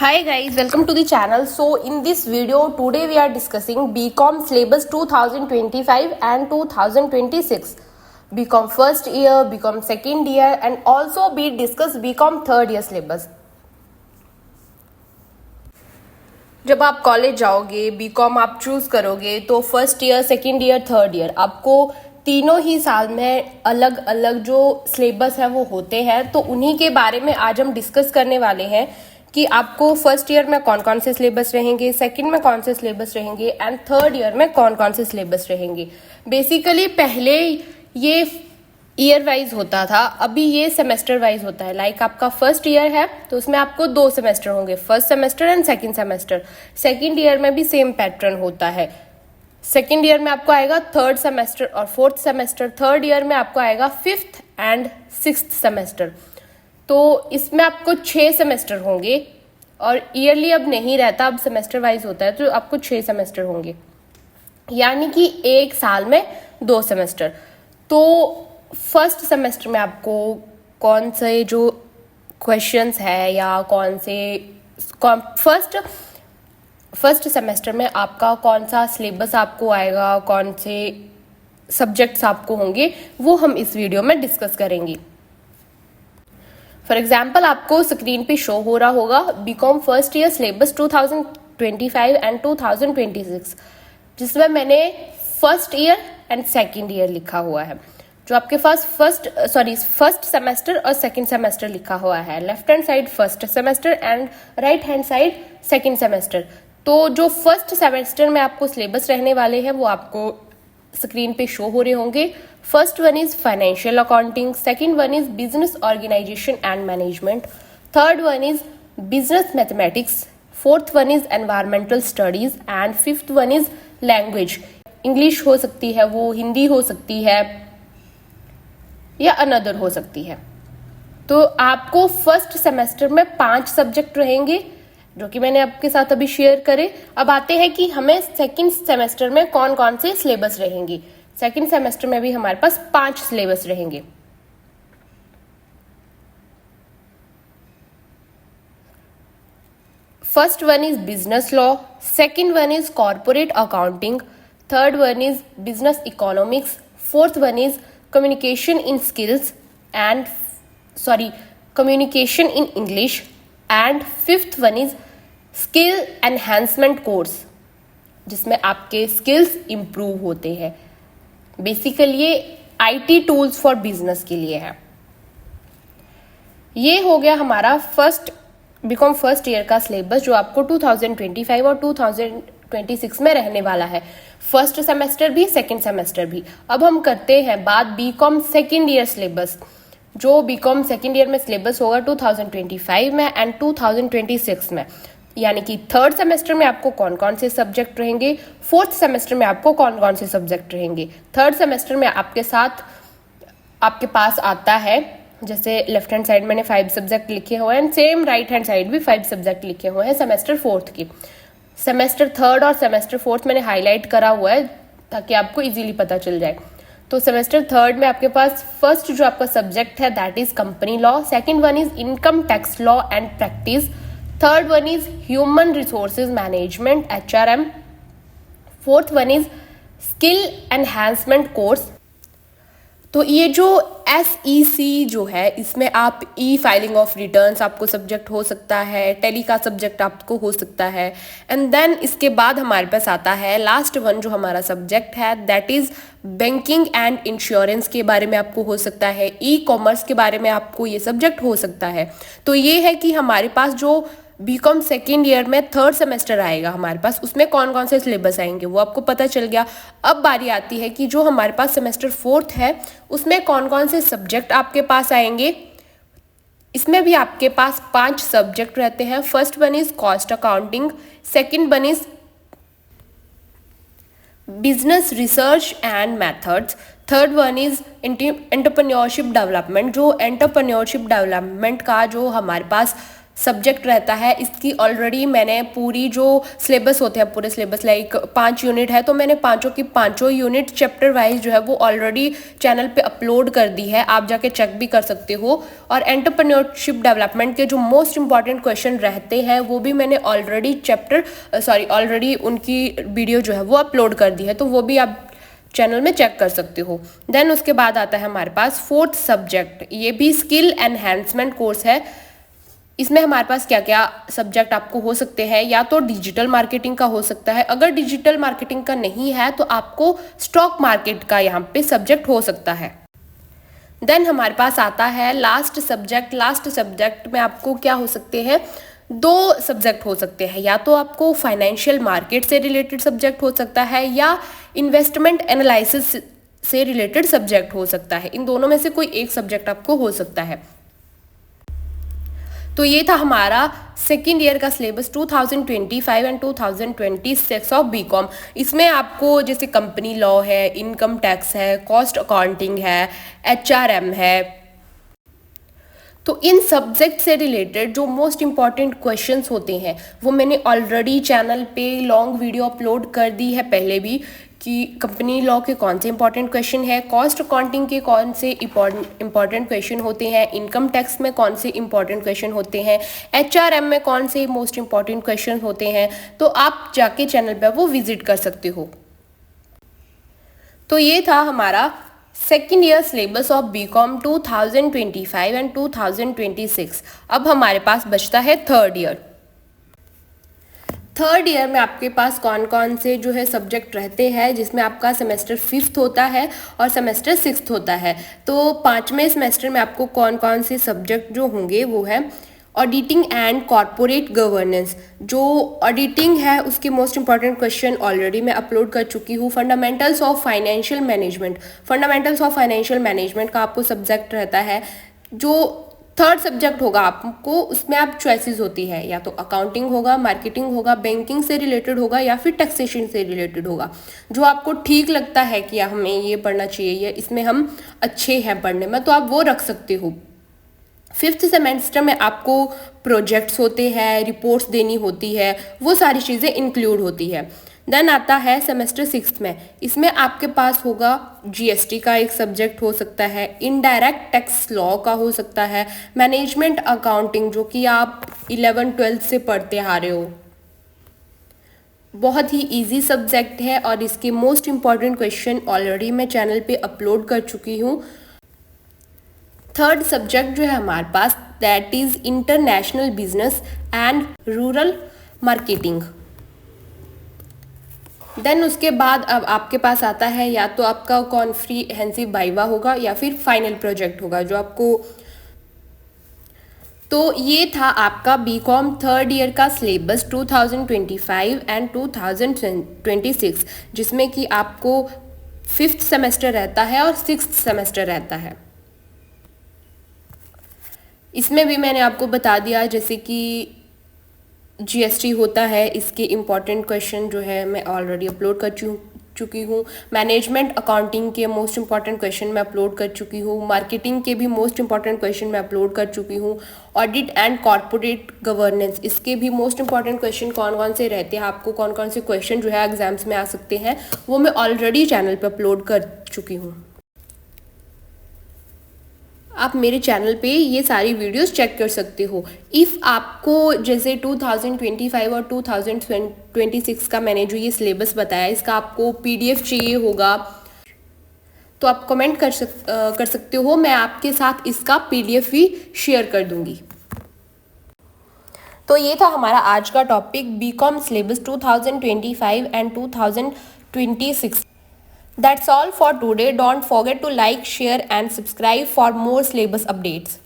Hi guys, welcome to the channel. So in this video today we are discussing BCom syllabus 2025 and 2026. BCom first year, BCom second year and also we discuss BCom third year syllabus. जब आप college जाओगे BCom आप choose करोगे तो first year second year third year आपको तीनों ही साल में अलग अलग जो सिलेबस है वो होते हैं। तो उन्हीं के बारे में आज हम डिस्कस करने वाले हैं कि आपको फर्स्ट ईयर में कौन कौन से सिलेबस रहेंगे, सेकंड में कौन से सिलेबस रहेंगे एंड थर्ड ईयर में कौन कौन से सिलेबस रहेंगे। बेसिकली पहले ये ईयर वाइज होता था, अभी ये सेमेस्टर वाइज होता है। लाइक आपका फर्स्ट ईयर है तो उसमें आपको 2 सेमेस्टर होंगे, first semester and second semester. Second year में भी सेम पैटर्न होता है। सेकंड ईयर में आपको आएगा थर्ड सेमेस्टर और फोर्थ सेमेस्टर, थर्ड ईयर में आपको आएगा फिफ्थ एंड सिक्स्थ सेमेस्टर। तो इसमें आपको 6 सेमेस्टर होंगे और ईयरली अब नहीं रहता, अब सेमेस्टर वाइज होता है। तो आपको 6 सेमेस्टर होंगे, यानी कि एक साल में 2 सेमेस्टर। तो फर्स्ट सेमेस्टर में आपको कौन से जो क्वेश्चंस है या कौन से फर्स्ट सेमेस्टर में आपका कौन सा सिलेबस आपको आएगा, कौन से सब्जेक्ट्स आपको होंगे, वो हम इस वीडियो में डिस्कस करेंगे। फॉर एग्जाम्पल आपको स्क्रीन पे शो हो रहा होगा BCom first year syllabus 2025 and 2026, जिसमें मैंने first year and second year लिखा हुआ है। जो आपके पास फर्स्ट सेमेस्टर और सेकंड सेमेस्टर लिखा हुआ है, left hand side first semester and right hand side second semester. तो जो फर्स्ट सेमेस्टर में आपको सिलेबस रहने वाले हैं वो आपको स्क्रीन पे शो हो रहे होंगे। First one is financial accounting, second one is business organisation and management, third one is business mathematics, fourth one is environmental studies and fifth one is language. English हो सकती है, वो हिंदी हो सकती है या अनदर हो सकती है। तो आपको फर्स्ट सेमेस्टर में 5 सब्जेक्ट रहेंगे जो कि मैंने आपके साथ अभी शेयर करे। अब आते हैं कि हमें सेकंड सेमेस्टर में कौन कौन से सिलेबस रहेंगे। सेकंड सेमेस्टर में भी हमारे पास 5 सिलेबस रहेंगे। First one is business law, second one is corporate accounting, third one is business economics, fourth one is communication in English and fifth one is skill enhancement course, जिसमें आपके skills improve होते हैं। Basically ये IT tools for business के लिए है। ये हो गया हमारा बीकॉम फर्स्ट ईयर का सिलेबस जो आपको 2025 और 2026 में रहने वाला है, फर्स्ट सेमेस्टर भी सेकंड सेमेस्टर भी। अब हम करते हैं बात बीकॉम सेकंड ईयर सिलेबस। जो बीकॉम सेकंड ईयर में सिलेबस होगा 2025 में एंड 2026 में, यानी कि थर्ड सेमेस्टर में आपको कौन कौन से सब्जेक्ट रहेंगे, फोर्थ सेमेस्टर में आपको कौन कौन से सब्जेक्ट रहेंगे। थर्ड सेमेस्टर में आपके पास आता है, जैसे लेफ्ट हैंड साइड मैंने 5 सब्जेक्ट लिखे हुए हैं, सेम राइट हैंड साइड भी 5 सब्जेक्ट लिखे हुए हैं सेमेस्टर फोर्थ की। सेमेस्टर थर्ड और सेमेस्टर फोर्थ मैंने हाईलाइट करा हुआ है ताकि आपको इजीली पता चल जाए। तो सेमेस्टर थर्ड में आपके पास फर्स्ट जो आपका सब्जेक्ट है that is company law, second one is income tax law and practice, third one is human resources management HRM, fourth one is skill enhancement course. तो ये जो SEC जो है इसमें आप फाइलिंग ऑफ रिटर्न्स आपको सब्जेक्ट हो सकता है, टेली का सब्जेक्ट आपको हो सकता है। एंड देन इसके बाद हमारे पास आता है लास्ट वन जो हमारा सब्जेक्ट है that is banking and insurance के बारे में आपको हो सकता है, कॉमर्स के बारे में आपको ये सब्जेक्ट हो सकता है। तो ये है कि हमारे पास जो बीकॉम सेकेंड ईयर में थर्ड सेमेस्टर आएगा हमारे पास, उसमें कौन कौन से सिलेबस आएंगे वो आपको पता चल गया। अब बारी आती है कि जो हमारे पास सेमेस्टर फोर्थ है उसमें कौन कौन से सब्जेक्ट आपके पास आएंगे। इसमें भी आपके पास 5 सब्जेक्ट रहते हैं। First one is cost accounting, second one is business research and methods, third one is entrepreneurship development. जो एंटरप्रेन्योरशिप डेवलपमेंट का जो हमारे पास सब्जेक्ट रहता है, इसकी ऑलरेडी मैंने पूरी जो सिलेबस होते हैं, पूरे सिलेबस लाइक 5 यूनिट है, तो मैंने पाँचों की पाँचों यूनिट चैप्टर वाइज जो है वो ऑलरेडी चैनल पे अपलोड कर दी है, आप जाके चेक भी कर सकते हो। और एंटरप्रेन्योरशिप डेवलपमेंट के जो मोस्ट इंपॉर्टेंट क्वेश्चन रहते हैं वो भी मैंने ऑलरेडी उनकी वीडियो जो है वो अपलोड कर दी है, तो वो भी आप चैनल में चेक कर सकते हो। देन उसके बाद आता है हमारे पास फोर्थ सब्जेक्ट, ये भी स्किल एनहेंसमेंट कोर्स है। इसमें हमारे पास क्या क्या सब्जेक्ट आपको हो सकते हैं, या तो डिजिटल मार्केटिंग का हो सकता है, अगर डिजिटल मार्केटिंग का नहीं है तो आपको स्टॉक मार्केट का यहाँ पे सब्जेक्ट हो सकता है। देन हमारे पास आता है लास्ट सब्जेक्ट में आपको क्या हो सकते हैं, 2 सब्जेक्ट हो सकते हैं, या तो आपको फाइनेंशियल मार्केट से रिलेटेड सब्जेक्ट हो सकता है या इन्वेस्टमेंट एनालिसिस से रिलेटेड सब्जेक्ट हो सकता है। इन दोनों में से कोई एक सब्जेक्ट आपको हो सकता है। तो ये था हमारा सेकेंड ईयर का सिलेबस 2025 एंड 2026 ऑफ बीकॉम। इसमें आपको जैसे कंपनी लॉ है, इनकम टैक्स है, कॉस्ट अकाउंटिंग है, HRM है, तो इन सब्जेक्ट से रिलेटेड जो मोस्ट इम्पॉर्टेंट क्वेश्चंस होते हैं वो मैंने ऑलरेडी चैनल पे लॉन्ग वीडियो अपलोड कर दी है पहले भी, कि कंपनी लॉ के कौन से इंपॉर्टेंट क्वेश्चन है, कॉस्ट अकाउंटिंग के कौन से इंपॉर्टेंट क्वेश्चन होते हैं, इनकम टैक्स में कौन से इंपॉर्टेंट क्वेश्चन होते हैं, HRM में कौन से मोस्ट इंपॉर्टेंट क्वेश्चन होते हैं, तो आप जाके चैनल पे वो विजिट कर सकते हो। तो ये था हमारा second year syllabus of BCom 2025 and 2026। अब हमारे पास बचता है थर्ड ईयर में आपके पास कौन कौन से जो है सब्जेक्ट रहते हैं, जिसमें आपका सेमेस्टर 5th होता है और सेमेस्टर 6th होता है। तो 5वें सेमेस्टर में आपको कौन कौन से सब्जेक्ट जो होंगे वो है ऑडिटिंग एंड कॉर्पोरेट गवर्नेंस। जो ऑडिटिंग है उसके मोस्ट इंपॉर्टेंट क्वेश्चन ऑलरेडी मैं अपलोड कर चुकी हूँ। फंडामेंटल्स ऑफ फाइनेंशियल मैनेजमेंट का आपको सब्जेक्ट रहता है। जो थर्ड सब्जेक्ट होगा आपको, उसमें आप चॉइसेस होती है, या तो अकाउंटिंग होगा, मार्केटिंग होगा, बैंकिंग से रिलेटेड होगा या फिर टैक्सेशन से रिलेटेड होगा। जो आपको ठीक लगता है कि हमें ये पढ़ना चाहिए, या इसमें हम अच्छे हैं पढ़ने में, तो आप वो रख सकते हो। 5th सेमेस्टर में आपको प्रोजेक्ट्स होते हैं, रिपोर्ट्स देनी होती है, वो सारी चीज़ें इंक्लूड होती है। देन आता है सेमेस्टर 6th में, इसमें आपके पास होगा GST का एक सब्जेक्ट हो सकता है, इनडायरेक्ट टैक्स लॉ का हो सकता है, मैनेजमेंट अकाउंटिंग जो कि आप 11th-12th से पढ़ते आ रहे हो। बहुत ही इजी सब्जेक्ट है और इसके मोस्ट इम्पॉर्टेंट क्वेश्चन ऑलरेडी मैं चैनल पे अपलोड कर चुकी हूँ। थर्ड सब्जेक्ट जो है हमारे पास, that is international business and rural marketing. Then उसके बाद अब आपके पास आता है या तो आपका कॉन्फ्रिहेंसिव वाइवा होगा या फिर फाइनल प्रोजेक्ट होगा जो आपको। तो ये था आपका बीकॉम थर्ड ईयर का सिलेबस 2025 एंड 2026, जिसमें कि आपको 5th सेमेस्टर रहता है और 6th सेमेस्टर रहता है। इसमें भी मैंने आपको बता दिया, जैसे कि GST होता है, इसके इम्पॉर्टेंट क्वेश्चन जो है मैं ऑलरेडी अपलोड कर चुकी हूँ। मैनेजमेंट अकाउंटिंग के मोस्ट इंपॉर्टेंट क्वेश्चन मैं अपलोड कर चुकी हूँ। मार्केटिंग के भी मोस्ट इंपॉर्टेंट क्वेश्चन मैं अपलोड कर चुकी हूँ। ऑडिट एंड कॉर्पोरेट गवर्नेंस, इसके भी मोस्ट इंपॉर्टेंट क्वेश्चन कौन कौन से रहते हैं, आपको कौन कौन से क्वेश्चन जो है एग्जाम्स में आ सकते हैं, वो मैं ऑलरेडी चैनल पर अपलोड कर चुकी हूँ। आप मेरे चैनल पे ये सारी वीडियोस चेक कर सकते हो। इफ़ आपको जैसे 2025 और 2026 का मैंने जो ये सिलेबस बताया, इसका आपको PDF चाहिए होगा तो आप कमेंट कर सकते हो, मैं आपके साथ इसका PDF भी शेयर कर दूंगी। तो ये था हमारा आज का topic, BCom syllabus 2025 and 2026। That's all for today. Don't forget to like, share and subscribe for more syllabus updates.